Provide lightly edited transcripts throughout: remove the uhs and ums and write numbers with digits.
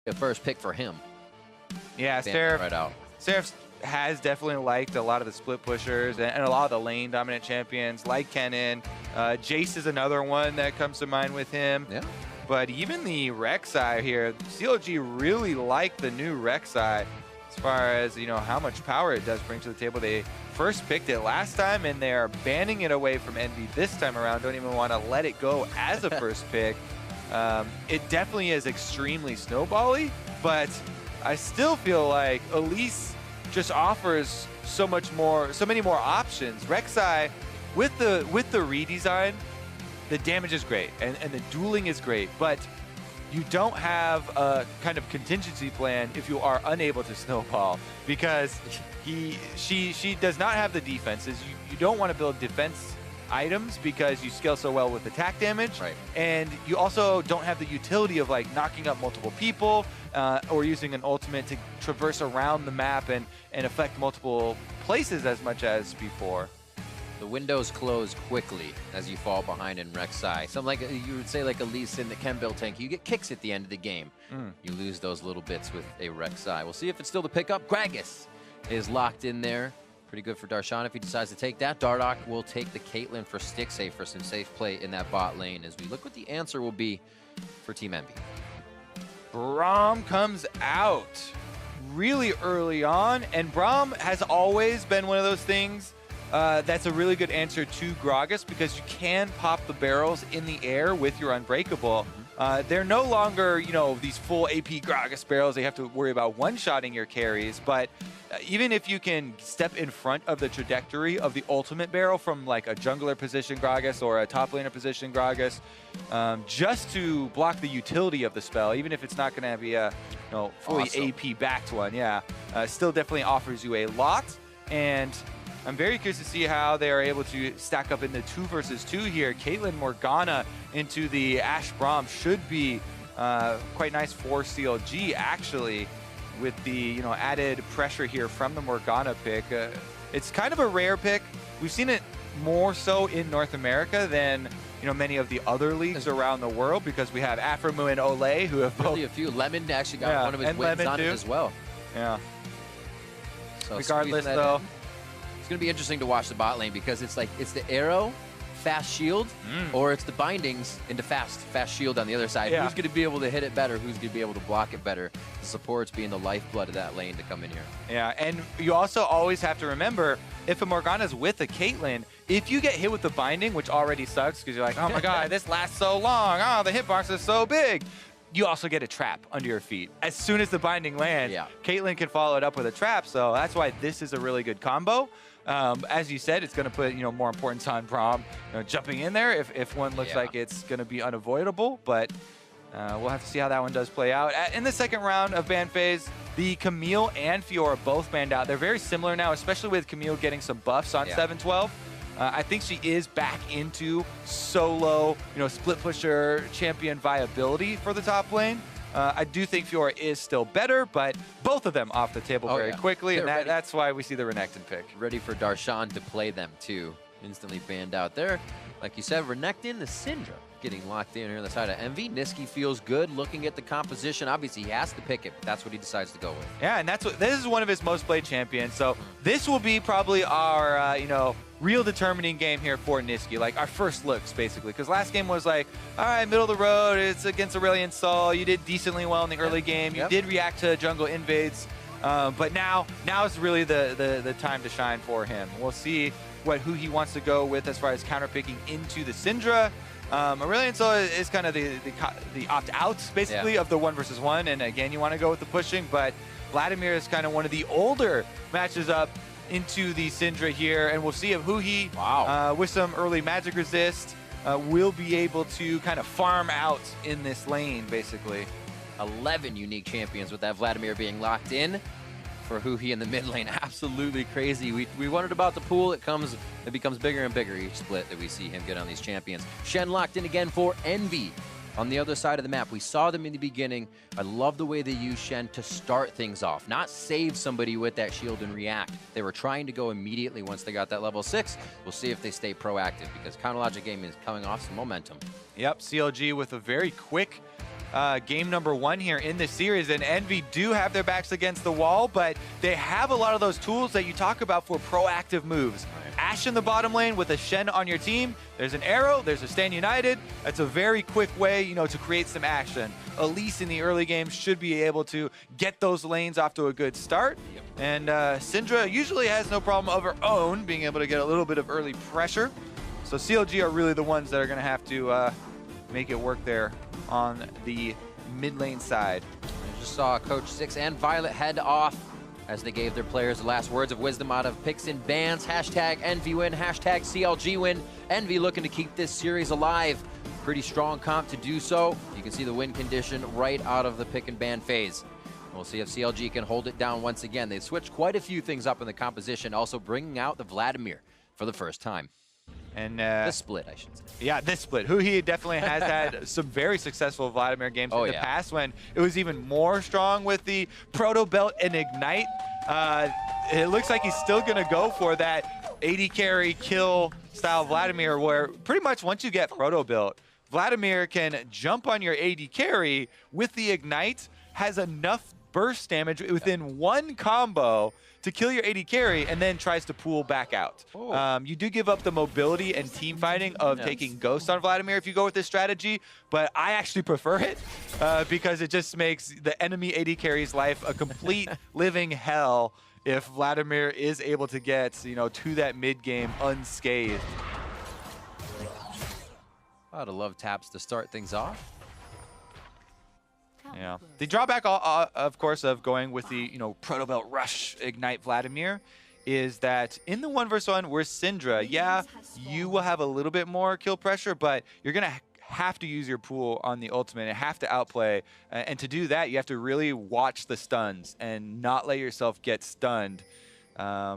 The first pick for him. Yeah, Seraph right out. Seraph has definitely liked a lot of the split pushers and a lot of the lane dominant champions like Kennen. Jace is another one that comes to mind with him. Yeah. But even the Rek'Sai here, CLG really like the new Rek'Sai as far as, you know, how much power it does bring to the table. They first picked it last time and they're banning it away from Envy this time around. Don't even want to let it go as a first pick. It definitely is extremely snowbally, but I still feel like Elise just offers so many more options. Rek'Sai, with the redesign, the damage is great and the dueling is great, but you don't have a kind of contingency plan if you are unable to snowball, because she does not have the defenses. You don't want to build defense items because you scale so well with attack damage, right. And you also don't have the utility of like knocking up multiple people or using an ultimate to traverse around the map and affect multiple places as much as before. The windows close quickly as you fall behind in Rek'Sai. Something like you would say like Elise in the Chem-Build tank. You get kicks at the end of the game. You lose those little bits with a Rek'Sai. We'll see if it's still the pickup. Gragas is locked in there. Pretty good for Darshan if he decides to take that. Dardoch will take the Caitlyn for stick safe for some safe play in that bot lane as we look what the answer will be for Team Envy. Braum comes out really early on, and Braum has always been one of those things that's a really good answer to Gragas because you can pop the barrels in the air with your Unbreakable. They're no longer, you know, these full AP Gragas barrels. They have to worry about one-shotting your carries, but even if you can step in front of the trajectory of the ultimate barrel from like a jungler position Gragas or a top laner position Gragas, just to block the utility of the spell, even if it's not going to be a fully AP backed one, still definitely offers you a lot. And I'm very curious to see how they are able to stack up in the 2 versus 2 here. Caitlyn Morgana into the Ashe Braum should be quite nice for CLG actually, with the added pressure here from the Morgana pick. It's kind of a rare pick. We've seen it more so in North America than many of the other leagues around the world, because we have Aframu and Olay who have both. Really a few. Lemon actually got one of his wins on it as well. Yeah. So regardless though, it's going to be interesting to watch the bot lane because it's the arrow, fast shield, or it's the bindings into fast shield on the other side. Who's going to be able to hit it better? Who's going to be able to block it better? The supports being the lifeblood of that lane to come in here. Yeah, and you also always have to remember, if a Morgana's with a Caitlyn, if you get hit with the binding, which already sucks because you're like, oh my god, this lasts so long, oh, the hitbox is so big, you also get a trap under your feet. As soon as the binding lands, Caitlyn can follow it up with a trap, so that's why this is a really good combo. As you said, it's going to put more importance on Braum jumping in there if one looks like it's going to be unavoidable, but we'll have to see how that one does play out. In the second round of ban phase, the Camille and Fiora both banned out. They're very similar now, especially with Camille getting some buffs on 7-12. I think she is back into solo, split pusher champion viability for the top lane. I do think Fiora is still better, but both of them off the table very quickly, and that's why we see the Renekton pick. Ready for Darshan to play them too. Instantly banned out there. Like you said, Renekton, the Syndra getting locked in here on the side of Envy. Niski feels good looking at the composition. Obviously, he has to pick it, but that's what he decides to go with. Yeah, and this is one of his most played champions, so this will be probably our, real determining game here for Niski, like our first looks, basically. Because last game was like, all right, middle of the road, it's against Aurelion Sol. You did decently well in the early game. You did react to jungle invades. But now is really the time to shine for him. We'll see who he wants to go with as far as counterpicking into the Syndra. Aurelion Sol is kind of the opt-outs, basically, of the 1 versus 1. And again, you want to go with the pushing, but Vladimir is kind of one of the older matches up into the Syndra here, and we'll see if who he, with some early magic resist, will be able to kind of farm out in this lane, basically. 11 unique champions with that Vladimir being locked in for Huhi in the mid lane. Absolutely crazy. We wondered about the pool. It becomes bigger and bigger each split that we see him get on these champions. Shen locked in again for Envy. On the other side of the map, we saw them in the beginning. I love the way they use Shen to start things off, not save somebody with that shield and react. They were trying to go immediately once they got that level 6. We'll see if they stay proactive because Counterlogic Gaming is coming off some momentum. Yep, CLG with a very quick game number 1 here in this series, and Envy do have their backs against the wall, but they have a lot of those tools that you talk about for proactive moves. Ashe in the bottom lane with a Shen on your team. There's an arrow, there's a Stand United. That's a very quick way, you know, to create some action. Elise in the early game should be able to get those lanes off to a good start. And Syndra usually has no problem of her own being able to get a little bit of early pressure. So CLG are really the ones that are going to have to make it work there on the mid lane side. I just saw Coach Six and Violet head off as they gave their players the last words of wisdom out of picks and bans. Hashtag Envy win, hashtag CLG win. Envy looking to keep this series alive. Pretty strong comp to do so. You can see the win condition right out of the pick and ban phase. We'll see if CLG can hold it down once again. They've switched quite a few things up in the composition, also bringing out the Vladimir for the first time. And this split, I should say. Yeah, this split. Huhi definitely has had some very successful Vladimir games in the past when it was even more strong with the Proto Belt and Ignite. It looks like he's still going to go for that AD carry kill style Vladimir, where pretty much once you get Proto Belt, Vladimir can jump on your AD carry with the Ignite, has enough burst damage within one combo to kill your AD carry, and then tries to pull back out. You do give up the mobility and team fighting of taking Ghost on Vladimir if you go with this strategy, but I actually prefer it because it just makes the enemy AD carry's life a complete living hell if Vladimir is able to get, you know, to that mid game unscathed. I'd love taps to start things off. Yeah. The drawback, of course, of going with the, you know, Proto Belt Rush Ignite Vladimir is that in the 1v1 where Syndra, yeah, you will have a little bit more kill pressure, but you're going to have to use your pool on the ultimate and have to outplay. And to do that, you have to really watch the stuns and not let yourself get stunned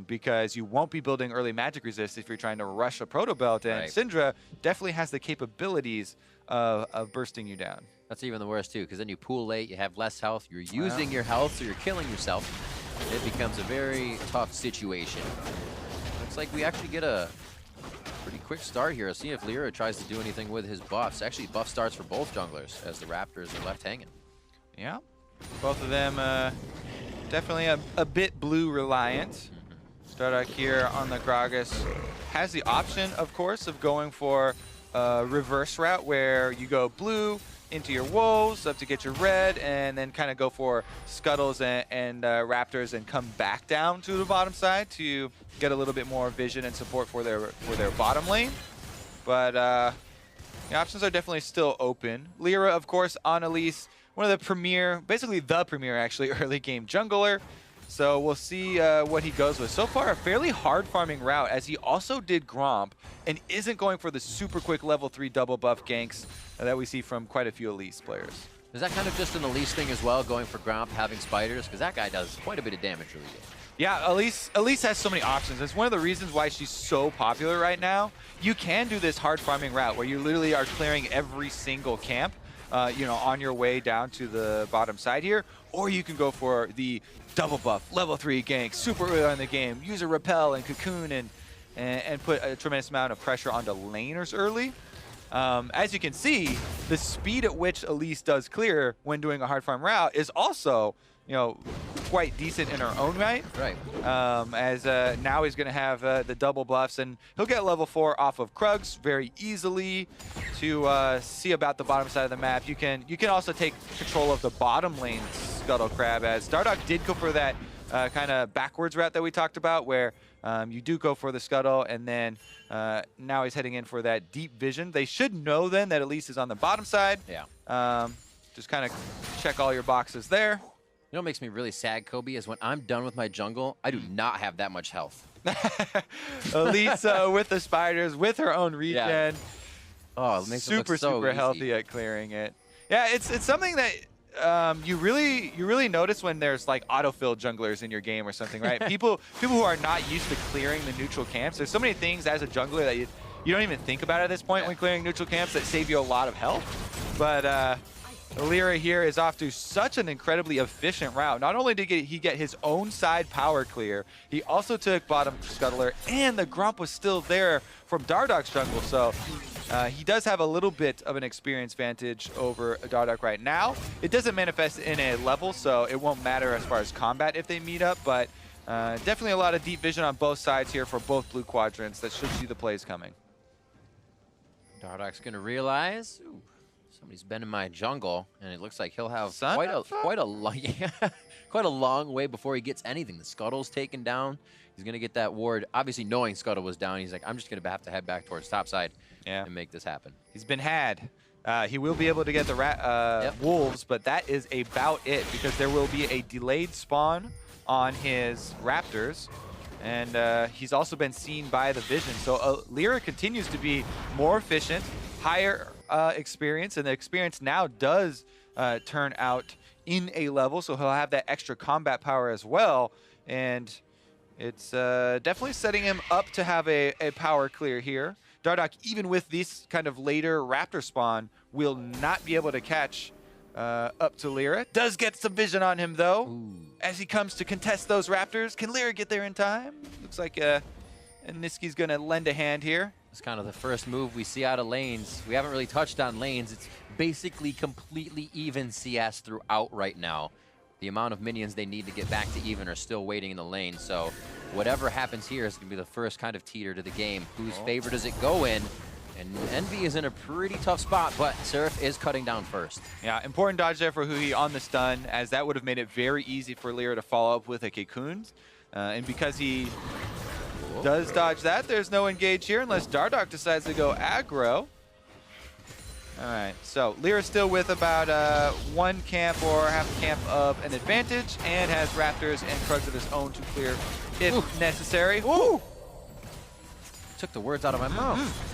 because you won't be building early magic resist if you're trying to rush a Proto Belt. And Syndra definitely has the capabilities of bursting you down. That's even the worst, too, because then you pool late, you have less health, you're using your health, so you're killing yourself. It becomes a very tough situation. Looks like we actually get a pretty quick start here. Let's see if Lyra tries to do anything with his buffs. Actually, buff starts for both junglers as the Raptors are left hanging. Yeah, both of them definitely a bit blue reliant. Stardock here on the Gragas has the option, of course, of going for a reverse route where you go blue into your wolves up to get your red, and then kind of go for scuttles and raptors and come back down to the bottom side to get a little bit more vision and support for their bottom lane. But the options are definitely still open. Lyra, of course, on Elise, one of the premier, basically the premier actually, early game jungler. So we'll see what he goes with. So far, a fairly hard farming route, as he also did Gromp and isn't going for the super quick level 3 double buff ganks that we see from quite a few Elise players. Is that kind of just an Elise thing as well, going for Gromp, having spiders? Because that guy does quite a bit of damage early game. Yeah, Elise has so many options. It's one of the reasons why she's so popular right now. You can do this hard farming route where you literally are clearing every single camp, you know, on your way down to the bottom side here, or you can go for the double buff, level 3 gank, super early on the game, use a repel and cocoon and put a tremendous amount of pressure onto laners early. As you can see, the speed at which Elise does clear when doing a hard farm route is also, you know, quite decent in her own right. As now he's going to have the double buffs, and he'll get level 4 off of Krugs very easily to see about the bottom side of the map. You can also take control of the bottom lane Scuttle Crab, as Dardoch did go for that kind of backwards route that we talked about, where you do go for the Scuttle, and then now he's heading in for that deep vision. They should know then that Elise is on the bottom side. Yeah. Just kind of check all your boxes there. You know what makes me really sad, Kobe, is when I'm done with my jungle, I do not have that much health. Elise with the spiders, with her own regen. Yeah. Oh, it makes it look so super easy. healthy at clearing it. Yeah, it's something that you really notice when there's like autofill junglers in your game or something, right? people who are not used to clearing the neutral camps. There's so many things as a jungler that you don't even think about at this point when clearing neutral camps that save you a lot of health. But Lyra here is off to such an incredibly efficient route. Not only did he get his own side power clear, he also took bottom scuttler, and the Gromp was still there from Dardoch's jungle. So He does have a little bit of an experience advantage over Dardoch right now. It doesn't manifest in a level, so it won't matter as far as combat if they meet up, but definitely a lot of deep vision on both sides here for both blue quadrants that should see the plays coming. Dardoch's going to realize, ooh, somebody's been in my jungle, and it looks like he'll have quite a long way before he gets anything. The Scuttle's taken down. He's going to get that ward. Obviously, knowing Scuttle was down, he's like, I'm just going to have to head back towards topside and make this happen. He's been had. He will be able to get the wolves, but that is about it because there will be a delayed spawn on his raptors. And he's also been seen by the vision. So Lyra continues to be more efficient, higher experience, and the experience now does turn out in a level, so he'll have that extra combat power as well. And it's definitely setting him up to have a power clear here. Dardoch, even with this kind of later raptor spawn, will not be able to catch up to Lyra. Does get some vision on him, though. Ooh. As he comes to contest those raptors. Can Lyra get there in time? Looks like Niski's going to lend a hand here. It's kind of the first move we see out of lanes. We haven't really touched on lanes. It's basically completely even CS throughout right now. The amount of minions they need to get back to even are still waiting in the lane. So whatever happens here is going to be the first kind of teeter to the game. Whose favor does it go in? And Envy is in a pretty tough spot, but Seraph is cutting down first. Yeah, important dodge there for Huhi on the stun, as that would have made it very easy for Lyra to follow up with a Cocoon. And because he does dodge that, there's no engage here unless Dardoch decides to go aggro. All right, so Lyra's still with about one camp or half a camp of an advantage and has Raptors and Krugs of his own to clear if necessary. Ooh! Took the words out of my mouth.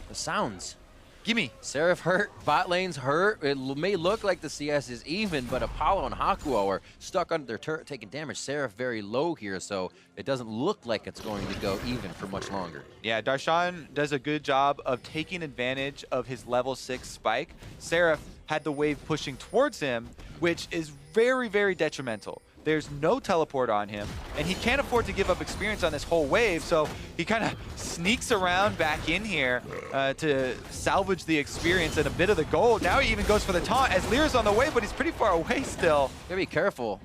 The sounds. Gimme. Seraph hurt, bot lane's hurt. It may look like the CS is even, but Apollo and Hakuo are stuck under their turret taking damage. Seraph very low here, so it doesn't look like it's going to go even for much longer. Yeah, Darshan does a good job of taking advantage of his level 6 spike. Seraph had the wave pushing towards him, which is very, very detrimental. There's no teleport on him, and he can't afford to give up experience on this whole wave, so he kind of sneaks around back in here to salvage the experience and a bit of the gold. Now he even goes for the taunt as Lyra's on the way, but he's pretty far away still. Gotta be careful.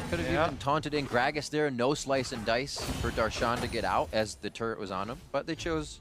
Could have even taunted in Gragas there. No slice and dice for Darshan to get out as the turret was on him, but they chose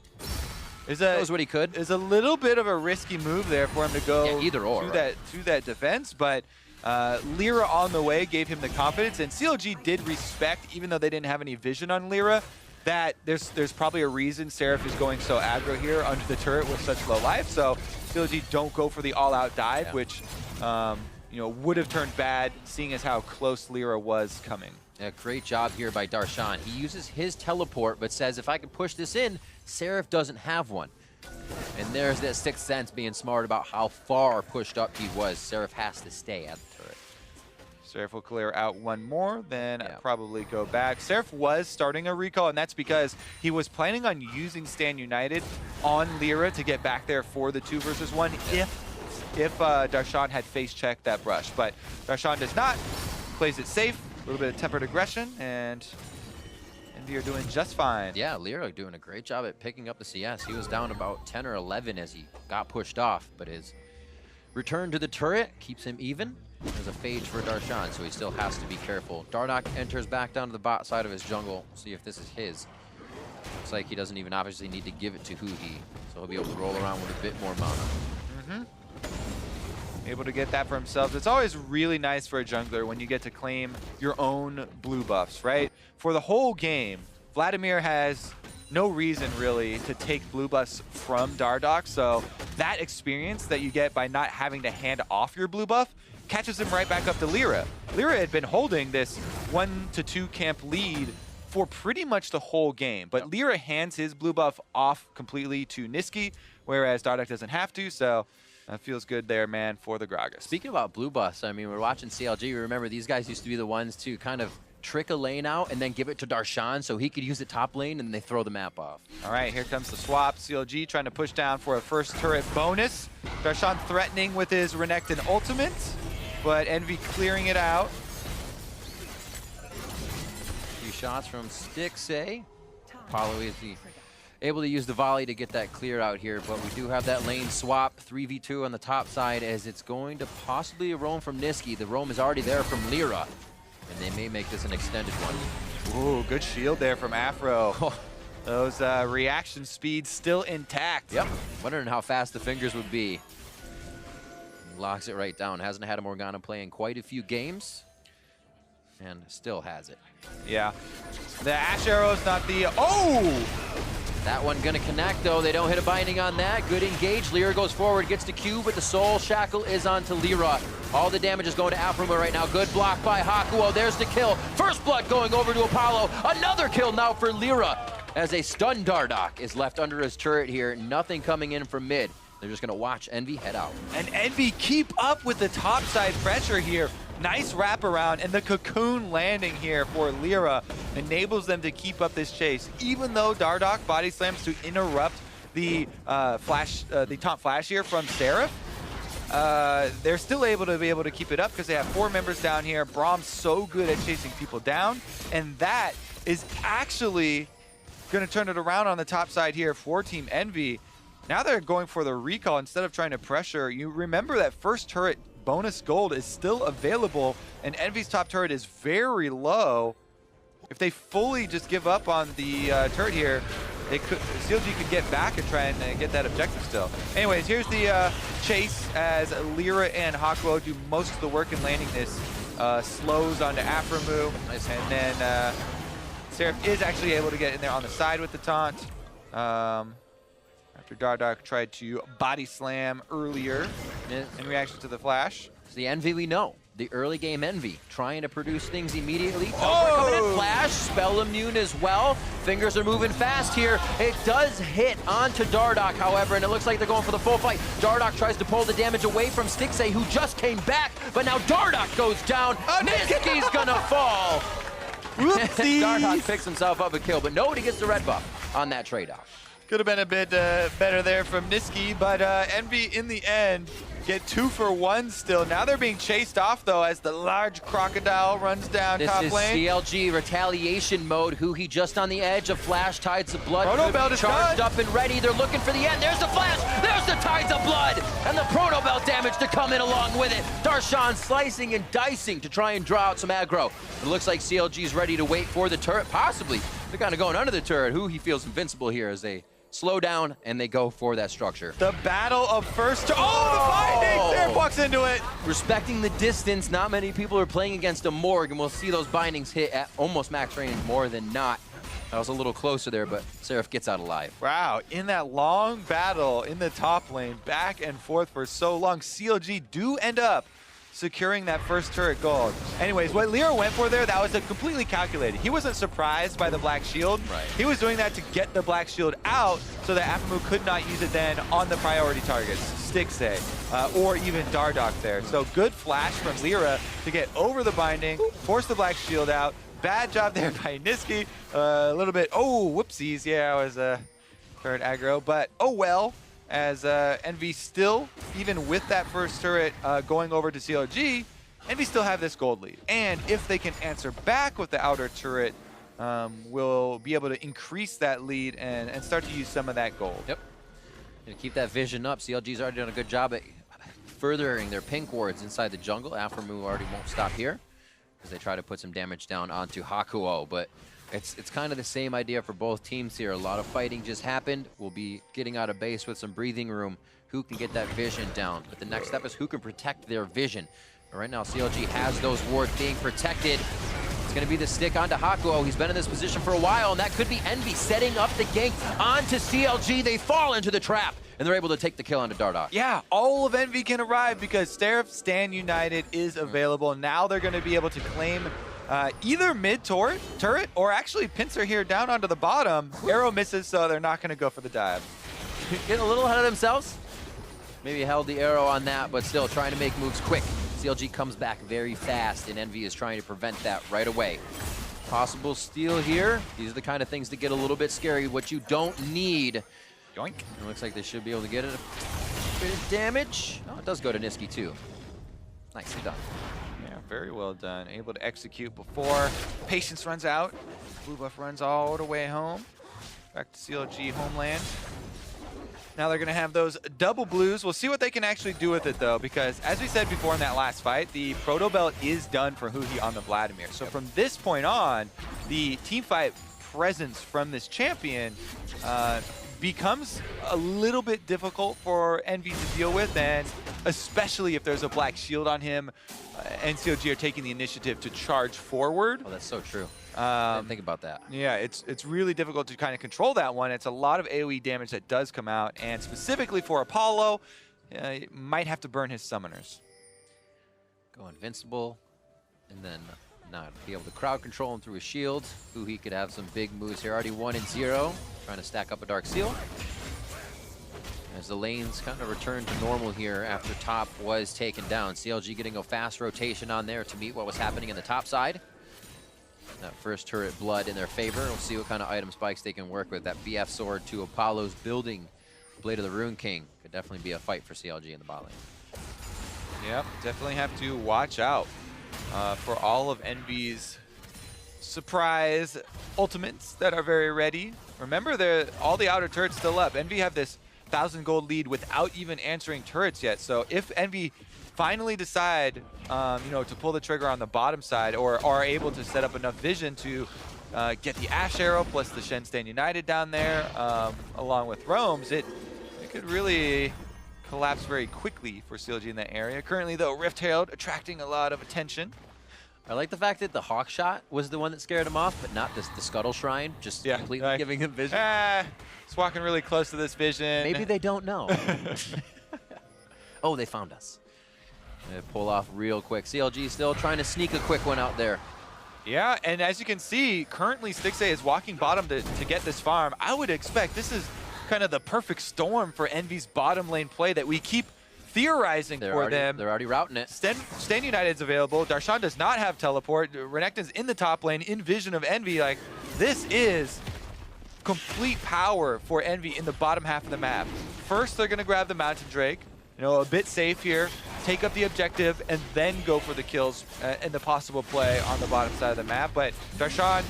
what he could. Is a little bit of a risky move there for him to go either or, to that defense, but Lyra on the way gave him the confidence, and CLG did respect, even though they didn't have any vision on Lyra, that there's probably a reason Seraph is going so aggro here under the turret with such low life. So CLG don't go for the all-out dive, which would have turned bad, seeing as how close Lyra was coming. Yeah, great job here by Darshan. He uses his teleport, but says if I can push this in, Seraph doesn't have one. And there's that sixth sense, being smart about how far pushed up he was. Seraph has to stay at the turret. Seraph will clear out one more, then probably go back. Seraph was starting a recall, and that's because he was planning on using Stand United on Lyra to get back there for the 2 versus 1 if Darshan had face-checked that brush. But Darshan does not. Plays it safe, a little bit of tempered aggression, and EnVy are doing just fine. Yeah, Lyra doing a great job at picking up the CS. He was down about 10 or 11 as he got pushed off, but his return to the turret keeps him even. There's a phage for Darshan, so he still has to be careful. Dardoch enters back down to the bot side of his jungle. See if this is his. Looks like he doesn't even obviously need to give it to Huhi, so he'll be able to roll around with a bit more mana. Able to get that for himself. It's always really nice for a jungler when you get to claim your own blue buffs, right? For the whole game, Vladimir has no reason really to take blue buffs from Dardoch, so that experience that you get by not having to hand off your blue buff catches him right back up to Lyra. Lyra had been holding this 1 to 2 camp lead for pretty much the whole game, but Lyra hands his blue buff off completely to Niski, whereas Dardoch doesn't have to, so that feels good there, man, for the Gragas. Speaking about blue buffs, I mean, we're watching CLG. Remember, these guys used to be the ones to kind of trick a lane out and then give it to Darshan so he could use the top lane, and they throw the map off. All right, here comes the swap. CLG trying to push down for a first turret bonus. Darshan threatening with his Renekton ultimate, but EnVy clearing it out. A few shots from Stixxay. Apollo is able to use the volley to get that cleared out here, but we do have that lane swap, 3v2 on the top side, as it's going to possibly a roam from Nisqy. The roam is already there from Lyra, and they may make this an extended one. Ooh, good shield there from Afro. Those reaction speeds still intact. Yep, wondering how fast the fingers would be. Locks it right down. Hasn't had a Morgana play in quite a few games, and still has it. Yeah. The Ash Arrow's not the... Oh! That one gonna connect, though. They don't hit a binding on that. Good engage. Lyra goes forward, gets the Q, but the Soul Shackle is onto Lyra. All the damage is going to Afroma right now. Good block by Hakuo. There's the kill. First blood going over to Apollo. Another kill now for Lyra, as a stun Dardoch is left under his turret here. Nothing coming in from mid. They're just gonna watch Envy head out. And Envy keep up with the topside pressure here. Nice wraparound, and the cocoon landing here for Lyra enables them to keep up this chase. Even though Dardoch body slams to interrupt the taunt flash here from Seraph, they're still able to keep it up because they have 4 members down here. Brahm's so good at chasing people down, and that is actually going to turn it around on the top side here for Team Envy. Now they're going for the recall instead of trying to pressure. You remember that first turret bonus gold is still available, and Envy's top turret is very low. If they fully just give up on the turret here, CLG could get back and try and get that objective still. Anyways, here's the chase as Lyra and Hakuo do most of the work in landing this. Slows onto Aframu, Nice. And then Seraph is actually able to get in there on the side with the taunt. After Dardoch tried to body slam earlier in reaction to the flash. It's the Envy we know. The early game Envy, trying to produce things immediately. Oh! Coming in, flash, spell immune as well. Fingers are moving fast here. It does hit onto Dardoch, however, and it looks like they're going for the full fight. Dardoch tries to pull the damage away from Stixay, who just came back, but now Dardoch goes down. Nisqy's gonna fall. Whoopsie! Dardoch picks himself up a kill, but nobody gets the red buff on that trade-off. Could have been a bit better there from Nisqy, but Envy in the end get 2 for 1 still. Now they're being chased off though as the large crocodile runs down top lane. This is CLG retaliation mode. Who he just on the edge of flash, tides of blood. Proto Belt is charged done. up and ready. They're looking for the end. There's the flash. There's the tides of blood, and the Proto Belt damage to come in along with it. Darshan slicing and dicing to try and draw out some aggro. It looks like CLG's ready to wait for the turret. Possibly they're kind of going under the turret. Who he feels invincible here as they slow down and they go for that structure. The battle of first. Oh, the binding! Seraph walks into it. Respecting the distance, not many people are playing against a Morg, and we'll see those bindings hit at almost max range more than not. That was a little closer there, but Seraph gets out alive. Wow, in that long battle in the top lane, back and forth for so long, CLG do end up securing that first turret gold. Anyways, what Lyra went for there, that was completely calculated. He wasn't surprised by the black shield. Right. He was doing that to get the black shield out so that Aphromoo could not use it then on the priority targets, Stixay, or even Dardoch there. So good flash from Lyra to get over the binding, force the black shield out. Bad job there by Nisqy. A little bit, oh, whoopsies. Yeah, I was turret aggro, but oh well. As Envy still, even with that first turret going over to CLG, Envy still have this gold lead. And if they can answer back with the outer turret, we'll be able to increase that lead and start to use some of that gold. Yep. Gonna keep that vision up. CLG's already done a good job at furthering their pink wards inside the jungle. Aframu already won't stop here as they try to put some damage down onto Hakuo, but it's kind of the same idea for both teams here. A lot of fighting just happened. We'll be getting out of base with some breathing room. Who can get that vision down? But the next step is who can protect their vision. But right now, CLG has those wards being protected. It's going to be the stick onto Hakuo. He's been in this position for a while, and that could be Envy setting up the gank onto CLG. They fall into the trap, and they're able to take the kill onto Dardoch. Yeah, all of Envy can arrive because Seraph Stand United is available. Now they're going to be able to claim either mid-turret or actually Pinsir here down onto the bottom. Arrow misses, so they're not going to go for the dive. Getting a little ahead of themselves. Maybe held the arrow on that, but still trying to make moves quick. CLG comes back very fast, and Envy is trying to prevent that right away. Possible steal here. These are the kind of things that get a little bit scary. What you don't need. Yoink. It looks like they should be able to get it. A bit of damage. Oh, it does go to Nisqy too. Nicely done. Yeah, very well done. Able to execute before patience runs out. Blue buff runs all the way home. Back to CLG homeland. Now they're going to have those double blues. We'll see what they can actually do with it, though, because as we said before in that last fight, the Proto Belt is done for Huhi on the Vladimir. So from this point on, the teamfight presence from this champion becomes a little bit difficult for Envy to deal with, and especially if there's a black shield on him and CLG are taking the initiative to charge forward. Oh, that's so true. I didn't think about that. Yeah, it's really difficult to kind of control that one. It's a lot of AoE damage that does come out, and specifically for Apollo, you might have to burn his summoners. Go invincible, and then not be able to crowd control him through his shield. He could have some big moves here. Already 1-0, trying to stack up a Dark Seal. As the lanes kind of return to normal here after top was taken down. CLG getting a fast rotation on there to meet what was happening in the top side. That first turret blood in their favor. We'll see what kind of item spikes they can work with. That BF sword to Apollo's building. Blade of the Rune King could definitely be a fight for CLG in the bot lane. Yep, definitely have to watch out for all of Envy's surprise ultimates that are very ready. Remember, all the outer turrets still up. Envy have this 1,000 gold lead without even answering turrets yet. So if Envy finally decide, to pull the trigger on the bottom side, or are able to set up enough vision to get the Ash Arrow plus the Shenstein United down there, along with Roams, it could really collapse very quickly for CLG in that area. Currently, though, Rift Herald attracting a lot of attention. I like the fact that the Hawk Shot was the one that scared him off, but not the Scuttle Shrine, just completely giving him vision. It's walking really close to this vision. Maybe they don't know. Oh, they found us. They pull off real quick. CLG still trying to sneak a quick one out there. Yeah, and as you can see, currently Stixxay is walking bottom to get this farm. I would expect this is kind of the perfect storm for Envy's bottom lane play that we keep theorizing for them. They're already routing it. Stan United's available. Darshan does not have teleport. Renekton's in the top lane in vision of Envy. Like, this is complete power for Envy in the bottom half of the map. First, they're going to grab the Mountain Drake. A bit safe here, take up the objective, and then go for the kills and the possible play on the bottom side of the map. But Darshan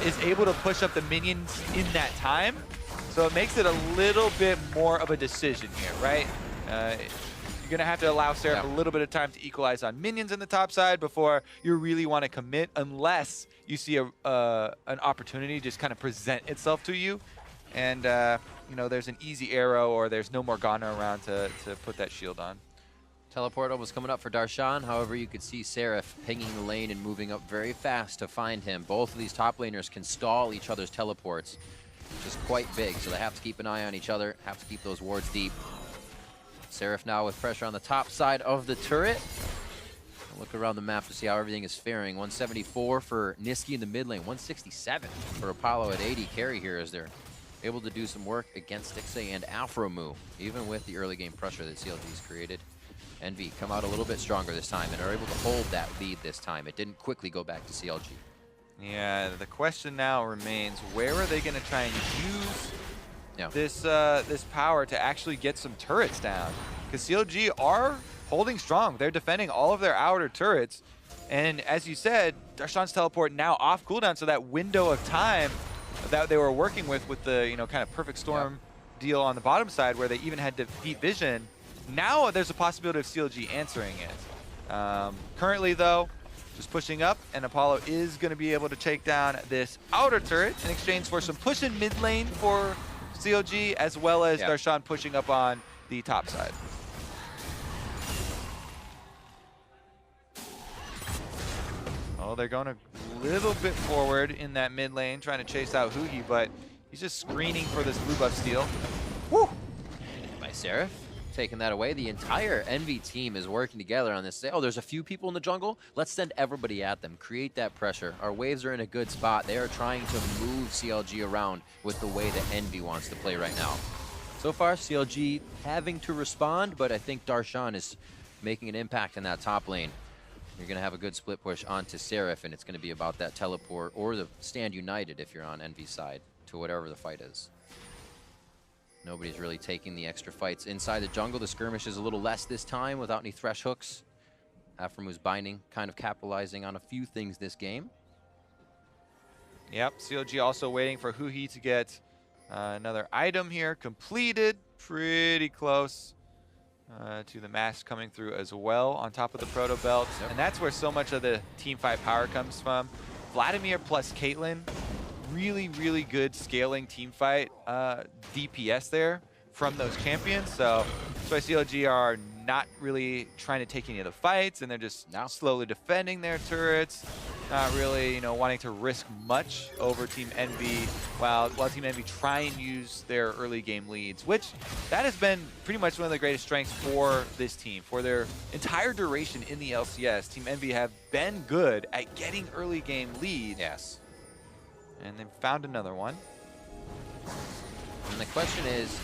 is able to push up the minions in that time, so it makes it a little bit more of a decision here, right? You're going to have to allow Seraph a little bit of time to equalize on minions in the top side before you really want to commit, unless you see an opportunity just kind of present itself to you. And, there's an easy arrow or there's no Morgana around to put that shield on. Teleport was coming up for Darshan. However, you could see Seraph pinging the lane and moving up very fast to find him. Both of these top laners can stall each other's teleports, which is quite big. So they have to keep an eye on each other, have to keep those wards deep. Seraph now with pressure on the top side of the turret. Look around the map to see how everything is faring. 174 for Niski in the mid lane. 167 for Apollo at 80 carry here as they're able to do some work against Stixxay and Afromu, even with the early game pressure that CLG's created. Envy come out a little bit stronger this time and are able to hold that lead this time. It didn't quickly go back to CLG. Yeah, the question now remains, where are they going to try and use this power to actually get some turrets down? Because CLG are holding strong. They're defending all of their outer turrets. And as you said, Darshan's teleport now off cooldown, so that window of time that they were working with the kind of perfect storm deal on the bottom side where they even had defeat vision, now there's a possibility of CLG answering it. Currently though, just pushing up, and Apollo is going to be able to take down this outer turret in exchange for some push in mid lane for CLG, as well as Darshan pushing up on the top side. Oh, they're going a little bit forward in that mid lane, trying to chase out Huhi, but he's just screening for this blue buff steal. Woo! By Seraph, taking that away. The entire Envy team is working together on this. Oh, there's a few people in the jungle. Let's send everybody at them. Create that pressure. Our waves are in a good spot. They are trying to move CLG around with the way that Envy wants to play right now. So far, CLG having to respond, but I think Darshan is making an impact in that top lane. You're going to have a good split push onto Seraph, and it's going to be about that teleport or the stand united if you're on Envy's side to whatever the fight is. Nobody's really taking the extra fights inside the jungle. The skirmish is a little less this time without any thresh hooks. Afromu's binding, kind of capitalizing on a few things this game. Yep, CLG also waiting for Huhi to get Another item here completed. Pretty close to the mask coming through as well on top of the proto belt. Yep. And that's where so much of the team fight power comes from. Vladimir plus Caitlyn, really, really good scaling team fight DPS there from those champions. So that's why CLG are not really trying to take any of the fights, and they're just slowly defending their turrets. Not really, wanting to risk much over Team EnVy, while Team EnVy try and use their early game leads, which that has been pretty much one of the greatest strengths for this team. For their entire duration in the LCS, Team EnVy have been good at getting early game leads. Yes. And they've found another one. And the question is,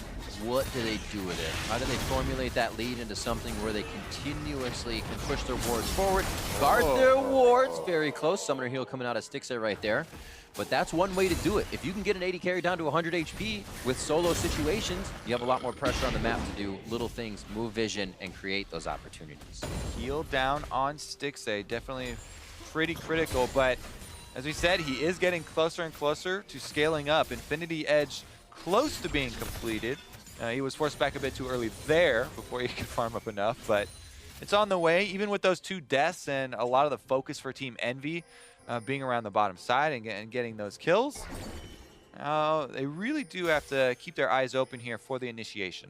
what do they do with it? How do they formulate that lead into something where they continuously can push their wards forward, guard their wards, very close. Summoner heal coming out of Stixxay right there. But that's one way to do it. If you can get an 80 carry down to 100 HP with solo situations, you have a lot more pressure on the map to do little things, move vision, and create those opportunities. Heal down on Stixxay, definitely pretty critical, but as we said, he is getting closer and closer to scaling up. Infinity Edge close to being completed. He was forced back a bit too early there before he could farm up enough, but it's on the way. Even with those 2 deaths and a lot of the focus for Team EnVy being around the bottom side and getting those kills, they really do have to keep their eyes open here for the initiation.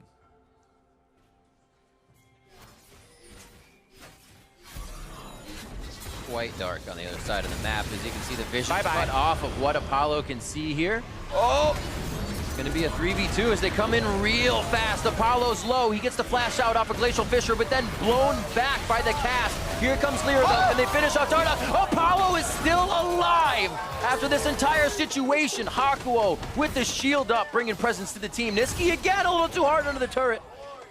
Quite dark on the other side of the map. As you can see, the vision cut off of what Apollo can see here. Oh! Going to be a 3v2 as they come in real fast. Apollo's low. He gets the flash out off of Glacial Fissure, but then blown back by the cast. Here comes Lyra, though, and they finish off Darda. Apollo is still alive after this entire situation. Hakuo with the shield up, bringing presence to the team. Niski again a little too hard under the turret.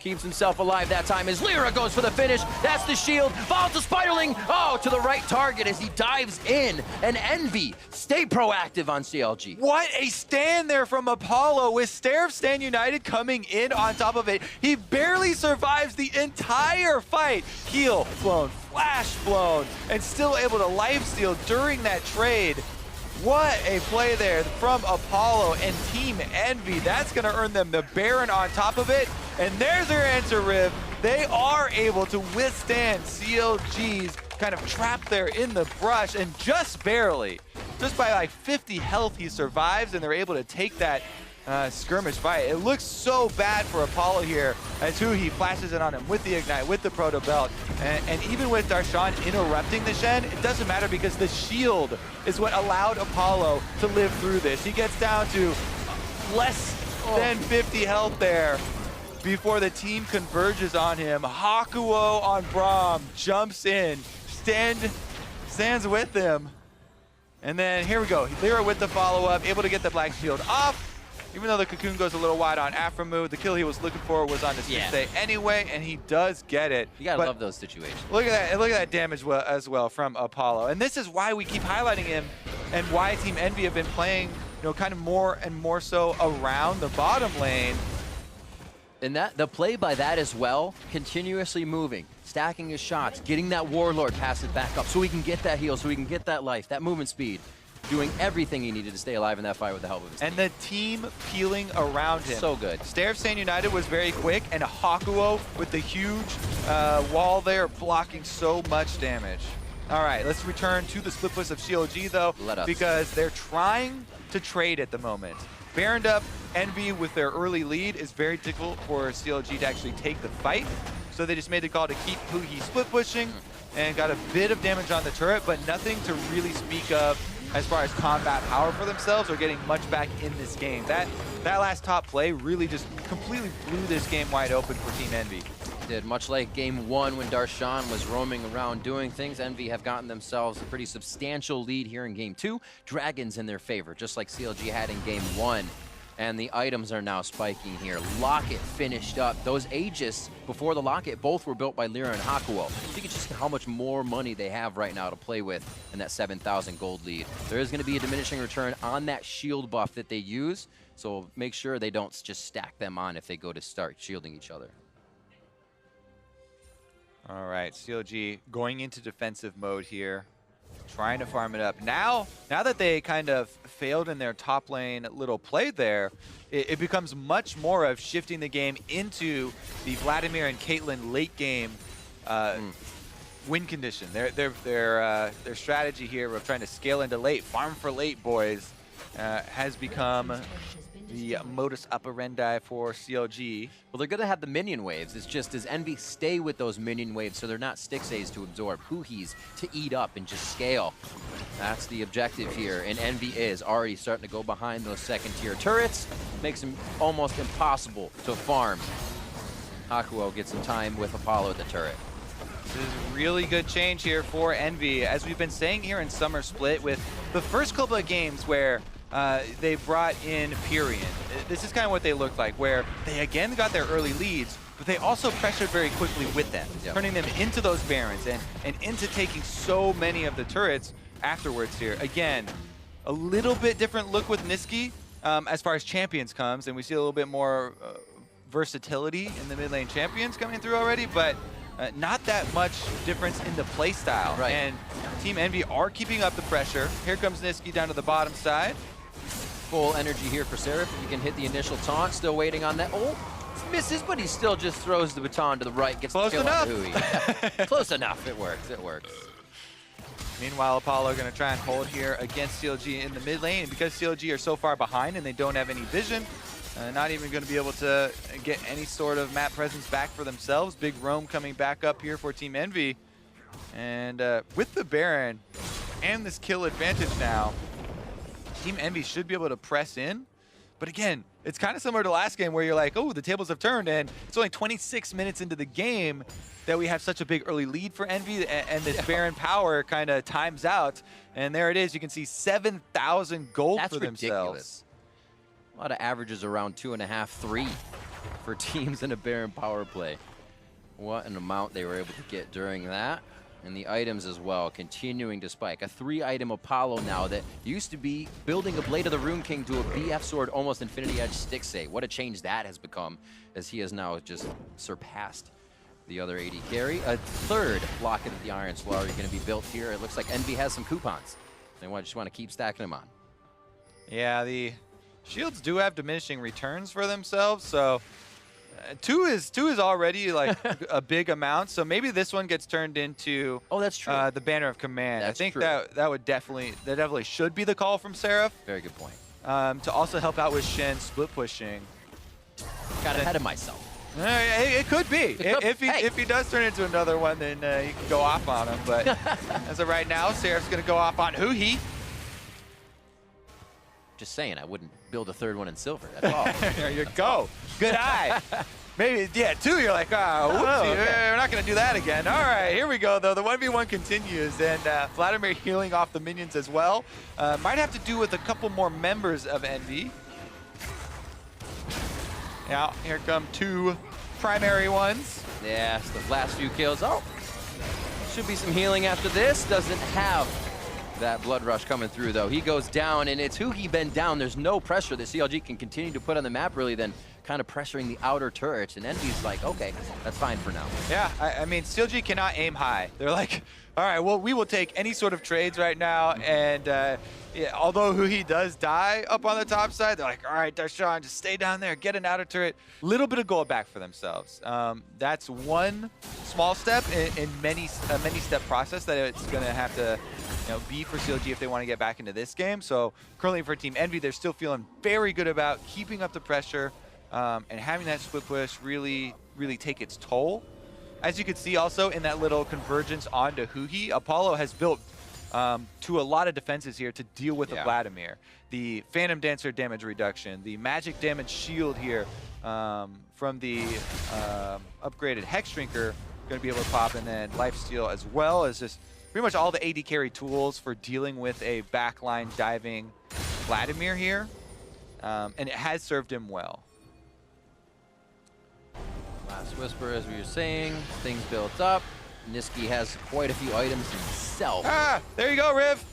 Keeps himself alive that time as Lyra goes for the finish. That's the shield. Volatile Spiderling. Oh, to the right target as he dives in. And EnVy, stay proactive on CLG. What a stand there from Apollo with Stair Stand United coming in on top of it. He barely survives the entire fight. Heal blown, flash blown, and still able to lifesteal during that trade. What a play there from Apollo and Team EnVy. That's going to earn them the Baron on top of it. And there's their answer, Riv. They are able to withstand CLG's kind of trap there in the brush, and just barely, just by like 50 health, he survives, and they're able to take that skirmish fight. It looks so bad for Apollo here as he flashes it on him with the Ignite, with the Proto Belt. And even with Darshan interrupting the Shen, it doesn't matter because the shield is what allowed Apollo to live through this. He gets down to less than 50 health there before the team converges on him. Hakuo on Braum jumps in, stands with him. And then here we go. Lyra with the follow-up, able to get the Black Shield off. Even though the Cocoon goes a little wide on Aphromoo, the kill he was looking for was on the Stixxay anyway, and he does get it. You gotta love those situations. Look at that! Look at that damage as well from Apollo. And this is why we keep highlighting him, and why Team EnVy have been playing, kind of more and more so around the bottom lane. And the play by that as well, continuously moving, stacking his shots, getting that Warlord pass it back up so he can get that heal, so he can get that life, that movement speed. Doing everything he needed to stay alive in that fight with the help of his team. And the team peeling around him. So good. Stair of Stand United was very quick, and Hakuo with the huge wall there blocking so much damage. All right, let's return to the split push of CLG though, because they're trying to trade at the moment. Baroned up, EnVy with their early lead is very difficult for CLG to actually take the fight. So they just made the call to keep Puhi split pushing and got a bit of damage on the turret, but nothing to really speak of as far as combat power for themselves or getting much back in this game. That last top play really just completely blew this game wide open for Team EnVy. Did, much like game 1 when Darshan was roaming around doing things, EnVy have gotten themselves a pretty substantial lead here in game 2. Dragons in their favor, just like CLG had in game 1. And the items are now spiking here. Locket finished up. Those Aegis before the Locket both were built by Lyra and Hakuo. So you can just see how much more money they have right now to play with in that 7,000 gold lead. There is going to be a diminishing return on that shield buff that they use. So make sure they don't just stack them on if they go to start shielding each other. All right, CLG going into defensive mode here, trying to farm it up. Now that they kind of failed in their top lane little play there, it becomes much more of shifting the game into the Vladimir and Caitlyn late game win condition. Their strategy here of trying to scale into late, farm for late, boys, has become the modus operandi for CLG. Well, they're going to have the minion waves. It's just, does Envy stay with those minion waves so they're not Stixays to absorb, Huhis to eat up and just scale? That's the objective here, and Envy is already starting to go behind those second-tier turrets. Makes them almost impossible to farm. Hakuo gets some time with Apollo at the turret. This is really good change here for Envy. As we've been saying here in Summer Split, with the first couple of games where they brought in Pyrian. This is kind of what they looked like, where they again got their early leads, but they also pressured very quickly with them, turning them into those Barons and into taking so many of the turrets afterwards here. Again, a little bit different look with Niski as far as champions comes, and we see a little bit more versatility in the mid lane champions coming through already, but not that much difference in the play style. Right. And Team Envy are keeping up the pressure. Here comes Niski down to the bottom side. Full energy here for Seraph. He can hit the initial taunt. Still waiting on that. Oh, misses, but he still just throws the baton to the right. Gets Close the kill enough. on Hui. Close enough. It works. It works. Meanwhile, Apollo going to try and hold here against CLG in the mid lane. And because CLG are so far behind and they don't have any vision, not even going to be able to get any sort of map presence back for themselves. Big roam coming back up here for Team Envy. And with the Baron and this kill advantage now, Team Envy should be able to press in. But again, it's kind of similar to last game where you're like, oh, the tables have turned, and it's only 26 minutes into the game that we have such a big early lead for Envy, and this Baron power kind of times out. And there it is. You can see 7,000 gold That's for themselves. ridiculous. A lot of averages around 2.5, 3 for teams in a Baron power play. What an amount they were able to get during that. And the items as well, continuing to spike. A 3-item Apollo now that used to be building a Blade of the Rune King to a BF Sword, almost Infinity Edge Stixay. What a change that has become, as he has now just surpassed the other AD carry. A third Locket of the Iron Solari going to be built here. It looks like Envy has some coupons. They just want to keep stacking them on. Yeah, the shields do have diminishing returns for themselves, so two is already like a big amount. So maybe this one gets turned into that's true. The Banner of Command. That's I think true. that definitely should be the call from Seraph. Very good point. To also help out with Shen split pushing. Got ahead of myself. It could be. If he does turn into another one, then you can go off on him. But as of right now, Seraph's gonna go off on Huhi. Just saying, I wouldn't build a third one in silver. That's all. There you go. Good eye. Maybe, yeah, 2, you're like, whoopsie, okay. we're not going to do that again. All right, here we go, though. The 1v1 continues, and Vladimir healing off the minions as well. Might have to do with a couple more members of Envy. Now, here come 2 primary ones. Yeah, it's the last few kills. Oh, should be some healing after this. Doesn't have that blood rush coming through, though. He goes down, and it's Huhi been down. There's no pressure that CLG can continue to put on the map, really, then kind of pressuring the outer turrets. And Envy's like, okay, that's fine for now. Yeah, I mean, CLG cannot aim high. They're like, all right, well, we will take any sort of trades right now. And yeah, although Huhi does die up on the top side, they're like, all right, Darshan, just stay down there, get an outer turret. Little bit of gold back for themselves. That's one small step in a many-step process that it's going to have to be for CLG if they want to get back into this game. So currently for Team Envy, they're still feeling very good about keeping up the pressure and having that split push really take its toll. As you can see also in that little convergence onto Huhi, Apollo has built to a lot of defenses here to deal with the Vladimir. The Phantom Dancer damage reduction, the magic damage shield here from the upgraded Hex Shrinker going to be able to pop, and then lifesteal as well as just pretty much all the AD carry tools for dealing with a backline diving Vladimir here. And it has served him well. Last Whisper, as we were saying, things built up. Niski has quite a few items himself. Ah, there you go, Riv.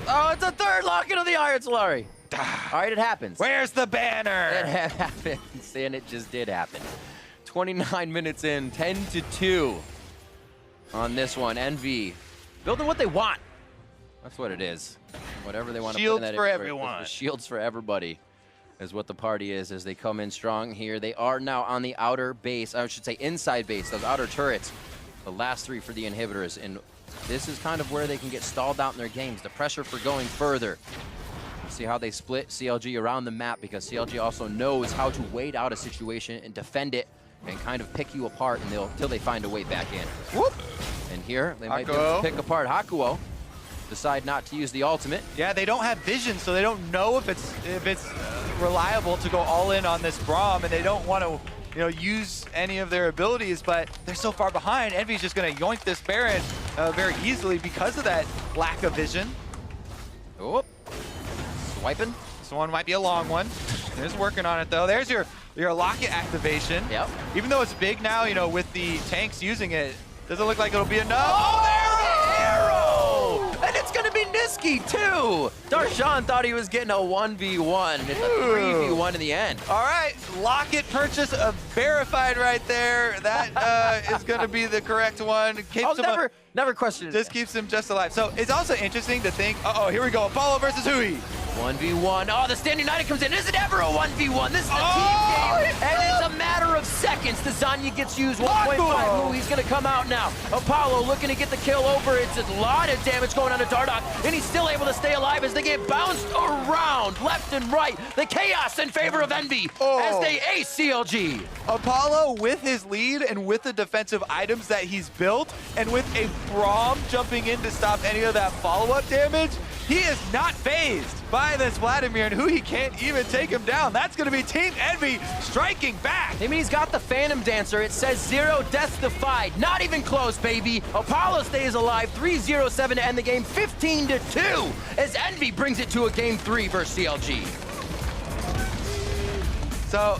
Oh, it's a third Locket of the Iron Solari. All right, it happens. Where's the banner? It happens, and it just did happen. 29 minutes in, 10-2 on this one. Envy building what they want. That's what it is. Whatever they want to put in Shields that for inventory. everyone. Shields for everybody is what the party is as they come in strong here. They are now on the outer base, I should say inside base, those outer turrets. The last 3 for the inhibitors, and this is kind of where they can get stalled out in their games. The pressure for going further. See how they split CLG around the map, because CLG also knows how to wait out a situation and defend it and kind of pick you apart until they find a way back in. Whoop. And here, they might be able to pick apart Hakuo. Decide not to use the ultimate. Yeah, they don't have vision, so they don't know if it's reliable to go all in on this Braum, and they don't want to use any of their abilities, but they're so far behind. EnVy's just going to yoink this Baron very easily because of that lack of vision. Oh, swiping. This one might be a long one. There's working on it, though. There's your locket activation. Yep. Even though it's big now, with the tanks using it, doesn't look like it'll be enough. Oh, there arrow! And it's going to be Niski, too! Darshan thought he was getting a 1v1, and it's a 3v1 in the end. All right, locket purchase verified right there. That is going to be the correct one. I'll never question it. Just keeps him just alive. So it's also interesting to think, uh-oh, here we go, Apollo versus Hui. 1v1. Oh, the Stand United comes in. Is it ever a 1v1? This is a team game, and it's a matter of seconds. The Zanya gets used 1.5. Ooh, he's going to come out now. Apollo looking to get the kill over. It's a lot of damage going on to Dardoch, and he's still able to stay alive as they get bounced around left and right. The chaos in favor of Envy as they ace CLG. Apollo with his lead and with the defensive items that he's built, and with a Braum jumping in to stop any of that follow-up damage, he is not phased by this Vladimir, and Hui can't even take him down. That's going to be Team Envy striking back. I mean, he's got the Phantom Dancer. It says 0 deaths defied. Not even close, baby. Apollo stays alive. 3-0-7 to end the game. 15-2 as Envy brings it to a game 3 versus CLG. So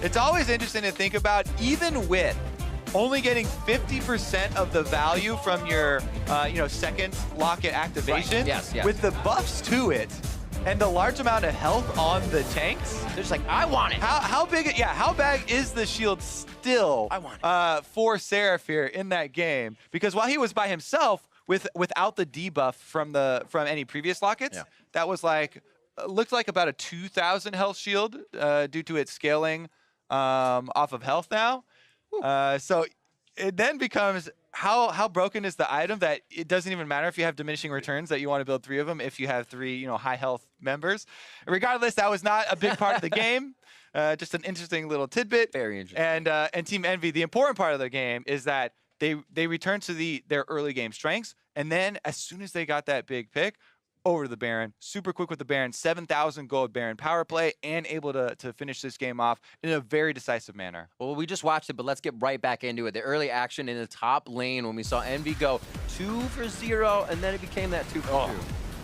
it's always interesting to think about, even with only getting 50% of the value from your, second locket activation. Right. Yes. With the buffs to it and the large amount of health on the tanks. They're just like, I want it. How big is the shield still I want it. For Seraph here in that game? Because while he was by himself without the debuff from any previous lockets, that was looked like about a 2,000 health shield due to its scaling off of health now. So it then becomes how broken is the item that it doesn't even matter if you have diminishing returns, that you want to build 3 of them if you have 3 high health members. Regardless, that was not a big part of the game. Just an interesting little tidbit. Very interesting. And Team Envy, the important part of their game is that they return to their early game strengths, and then as soon as they got that big pick, over to the Baron, super quick with the Baron, 7,000 gold Baron power play, and able to finish this game off in a very decisive manner. Well, we just watched it, but let's get right back into it. The early action in the top lane when we saw Envy go 2 for 0, and then it became that 2 for 2.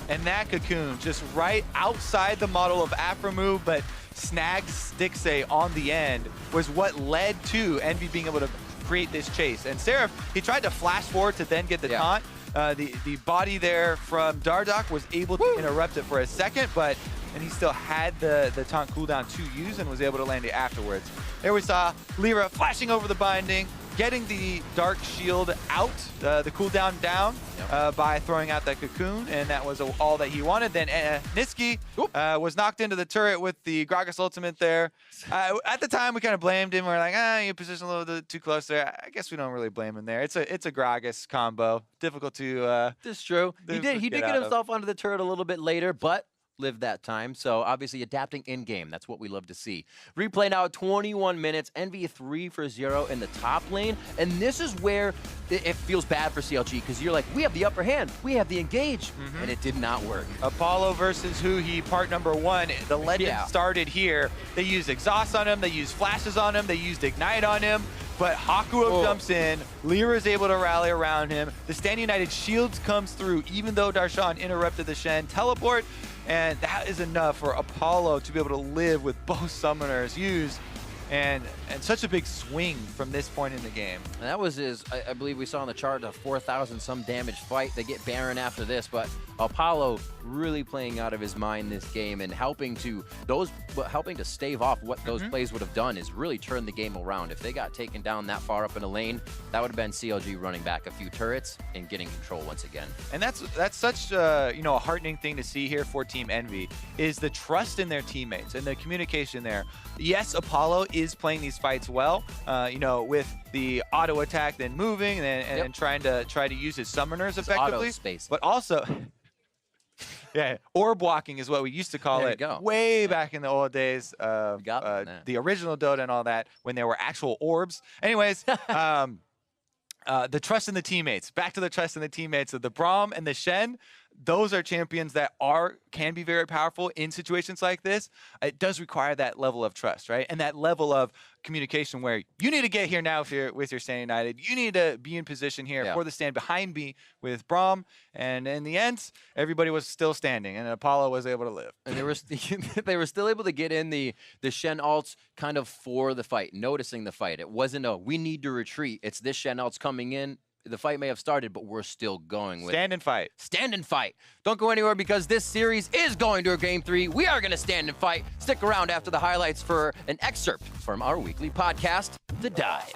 And that cocoon just right outside the model of Afro move, but snags Stixay on the end was what led to Envy being able to create this chase. And Seraph, he tried to flash forward to then get the taunt. The body there from Dardoch was able to interrupt it for a second, and he still had the taunt cooldown to use and was able to land it afterwards. There we saw Lyra flashing over the binding, getting the Dark Shield out, the cooldown down by throwing out that cocoon, and that was all that he wanted. Then Niski was knocked into the turret with the Gragas ultimate there. At the time, we kind of blamed him. We were like, you positioned a little too close there. I guess we don't really blame him there. It's a Gragas combo. Difficult to... This is true. He did get himself onto the turret a little bit later, but lived that time. So obviously adapting in-game. That's what we love to see. Replay now at 21 minutes. Envy 3 for 0 in the top lane. And this is where it feels bad for CLG, because you're like, we have the upper hand. We have the engage. And it did not work. Apollo versus Hui, part number 1. The legend started here. They used exhaust on him. They used flashes on him. They used ignite on him. But Hakuo jumps in, Lyra is able to rally around him. The Stand United shields comes through, even though Darshan interrupted the Shen teleport. And that is enough for Apollo to be able to live with both summoners used. and such a big swing from this point in the game. And that was his, I believe we saw on the chart, a 4,000 some damage fight. They get Baron after this, but Apollo really playing out of his mind this game and helping to stave off what those plays would have done is really turn the game around. If they got taken down that far up in a lane, that would have been CLG running back a few turrets and getting control once again. And that's such you know, a heartening thing to see here for Team Envy is the trust in their teammates and the communication there. Yes, Apollo is playing these fights well, you know, with the auto attack, then moving and trying to use his summoners effectively. But also, yeah, orb walking is what we used to call it way back in the old days of the original Dota and all that, when there were actual orbs. Anyways, the trust in the teammates. Back to the trust in the teammates of the Braum and the Shen. Those are champions that can be very powerful in situations like this. It does require that level of trust, right? And that level of communication where you need to get here now with your Stand United. You need to be in position here for the stand behind me with Braum. And in the end, everybody was still standing, and Apollo was able to live. And they were still able to get in the Shen ults kind of for the fight, noticing the fight. It wasn't a, we need to retreat. It's this Shen ults coming in. The fight may have started, but we're still going with stand and fight. Stand and fight. Don't go anywhere because this series is going to a Game 3. We are going to stand and fight. Stick around after the highlights for an excerpt from our weekly podcast, The Dive.